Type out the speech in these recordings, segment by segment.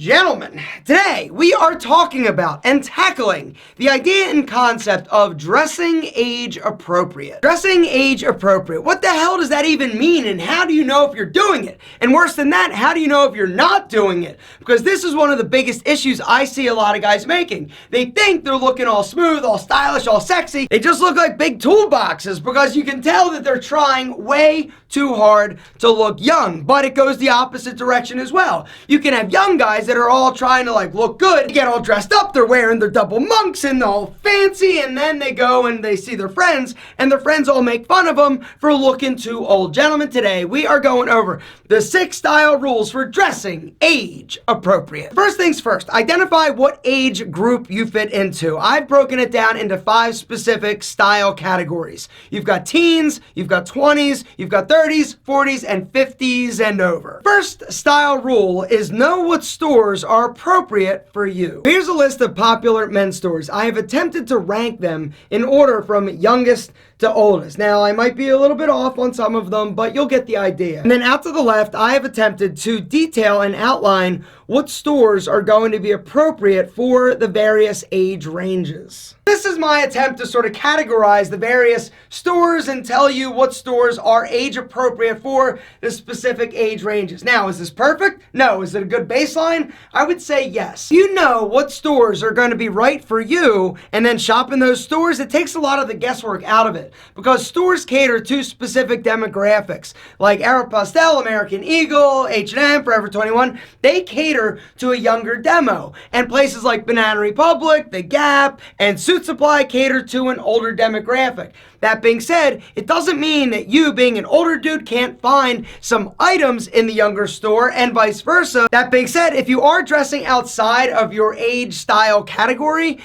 gentlemen, today we are talking about and tackling the idea and concept of dressing age appropriate. Dressing age appropriate. What the hell does that even mean, and how do you know if you're doing it? And worse than that, how do you know if you're not doing it? Because this is one of the biggest issues I see a lot of guys making. They think they're looking all smooth, all stylish, all sexy. They just look like big toolboxes because you can tell that they're trying way too hard to look young, but it goes the opposite direction as well. You can have young guys that are all trying to look good, get all dressed up, they're wearing their double monks and all fancy, and then they go and they see their friends, and their friends all make fun of them for looking too old. Gentlemen, today we are going over the 6 style rules for dressing age appropriate. First things first, identify what age group you fit into. I've broken it down into 5 specific style categories. You've got teens, you've got 20s, you've got 30s, 40s, and 50s and over. First style rule is know what stores are appropriate for you. Here's a list of popular men's stores. I have attempted to rank them in order from youngest to oldest. Now, I might be a little bit off on some of them, but you'll get the idea. And then out to the left, I have attempted to detail and outline what stores are going to be appropriate for the various age ranges. This is my attempt to sort of categorize the various stores and tell you what stores are age appropriate for the specific age ranges. Now, is this perfect? No. Is it a good baseline? I would say yes. You know what stores are going to be right for you, and then shop in those stores. It takes a lot of the guesswork out of it because stores cater to specific demographics like Aeropostale, American Eagle, H&M, Forever 21. They cater to a younger demo, and places like Banana Republic, The Gap, and Suit Supply cater to an older demographic. That being said, it doesn't mean that you, being an older dude, can't find some items in the younger store and vice versa. That being said, if you are dressing outside of your age style category,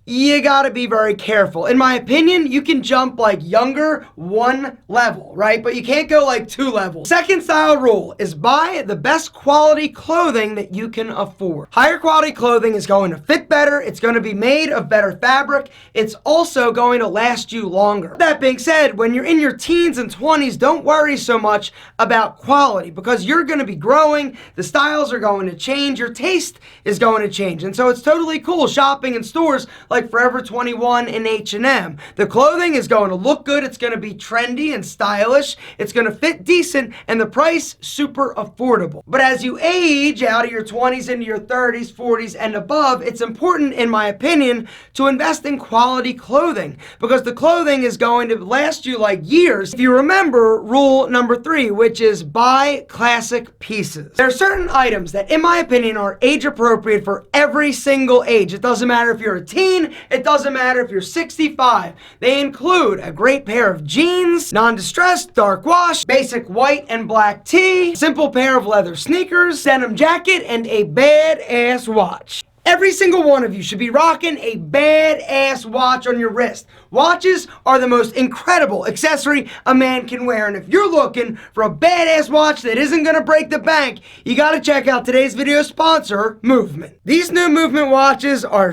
you gotta be very careful. In my opinion, you can jump younger 1 level, right? But you can't go 2 levels. Second style rule is buy the best quality clothing that you can afford. Higher quality clothing is going to fit better. It's going to be made of better fabric. It's also going to last you longer. That being said, when you're in your teens and 20s, don't worry so much about quality because you're going to be growing. The styles are going to change. Your taste is going to change. And so it's totally cool shopping in stores like Forever 21 and H&M. The clothing is going to look good, it's going to be trendy and stylish, it's going to fit decent, and the price super affordable. But as you age out of your 20s into your 30s, 40s, and above, it's important, in my opinion, to invest in quality clothing because the clothing is going to last you years. If you remember rule number 3, which is buy classic pieces. There are certain items that, in my opinion, are age appropriate for every single age. It doesn't matter if you're a teen, it doesn't matter if you're 65. They include a great pair of jeans, non-distressed, dark wash, basic white and black tee, simple pair of leather sneakers, denim jacket, and a badass watch. Every single one of you should be rocking a badass watch on your wrist. Watches are the most incredible accessory a man can wear, and if you're looking for a badass watch that isn't gonna break the bank, you gotta check out today's video sponsor, Movement. These new Movement watches are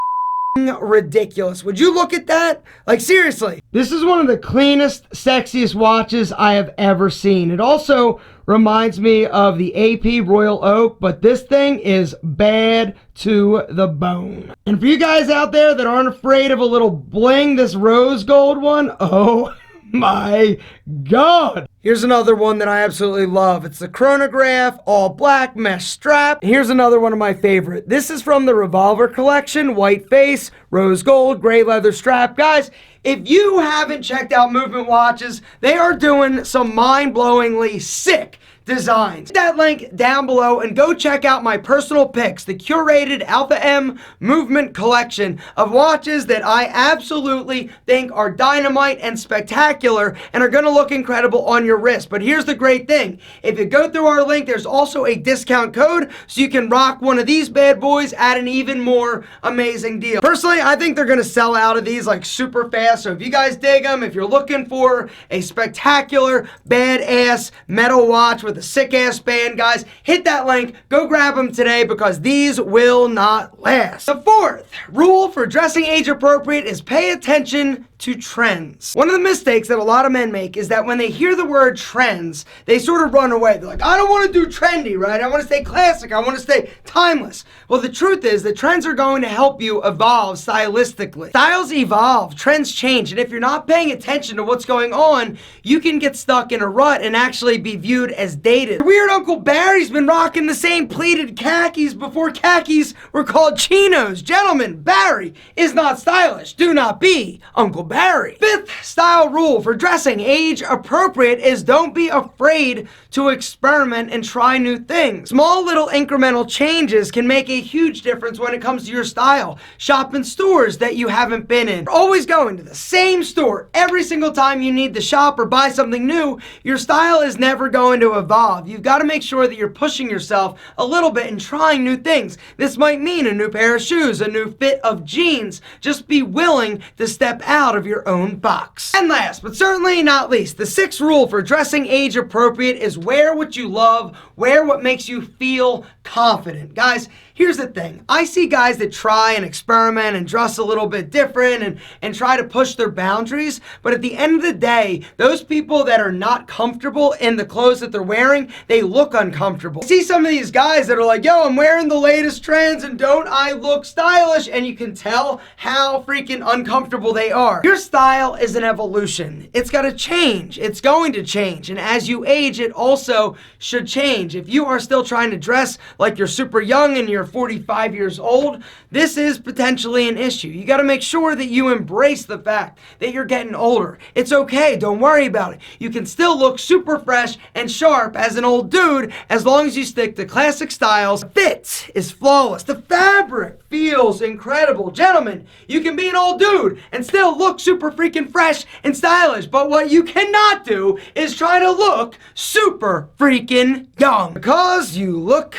ridiculous. Would you look at that? Seriously. This is one of the cleanest, sexiest watches I have ever seen. It also reminds me of the AP Royal Oak, but this thing is bad to the bone. And for you guys out there that aren't afraid of a little bling, this rose gold one, oh my God. Here's another one that I absolutely love. It's the chronograph, all black mesh strap. And here's another one of my favorite. This is from the Revolver collection, white face, rose gold, gray leather strap. Guys, if you haven't checked out Movement watches, they are doing some mind-blowingly sick designs. Hit that link down below and go check out my personal picks, the curated alpham Movement collection of watches that I absolutely think are dynamite and spectacular and are going to look incredible on your wrist. But here's the great thing. If you go through our link, there's also a discount code so you can rock one of these bad boys at an even more amazing deal. Personally, I think they're going to sell out of these super fast. So if you guys dig them, if you're looking for a spectacular, badass metal watch with a sick ass band, guys, hit that link, go grab them today because these will not last. The 4th rule for dressing age appropriate is pay attention to trends. One of the mistakes that a lot of men make is that when they hear the word trends, they sort of run away. They're like, I don't want to do trendy, right? I want to stay classic. I want to stay timeless. Well, the truth is that trends are going to help you evolve stylistically. Styles evolve, trends change, and if you're not paying attention to what's going on, you can get stuck in a rut and actually be viewed as dated. Your weird Uncle Barry's been rocking the same pleated khakis before khakis were called chinos. Gentlemen, Barry is not stylish. Do not be Uncle Barry. Fifth style rule for dressing age appropriate is don't be afraid to experiment and try new things. Small little incremental changes can make a huge difference when it comes to your style. Shop in stores that you haven't been in. Always going to the same store every single time you need to shop or buy something new, your style is never going to evolve. You've got to make sure that you're pushing yourself a little bit and trying new things. This might mean a new pair of shoes, a new fit of jeans. Just be willing to step out of your own box. And last, but certainly not least, the sixth rule for dressing age appropriate is wear what you love, wear what makes you feel confident. Guys, here's the thing. I see guys that try and experiment and dress a little bit different and try to push their boundaries, but at the end of the day, those people that are not comfortable in the clothes that they're wearing, they look uncomfortable. I see some of these guys that are like, yo, I'm wearing the latest trends and don't I look stylish? And you can tell how freaking uncomfortable they are. Your style is an evolution. It's got to change. It's going to change. And as you age, it also should change. If you are still trying to dress like you're super young and you're 45 years old, this is potentially an issue. You got to make sure that you embrace the fact that you're getting older. It's okay. Don't worry about it. You can still look super fresh and sharp as an old dude as long as you stick to classic styles. The fit is flawless. The fabric feels incredible. Gentlemen, you can be an old dude and still look super freaking fresh and stylish, but what you cannot do is try to look super freaking young because you look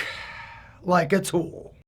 like a tool.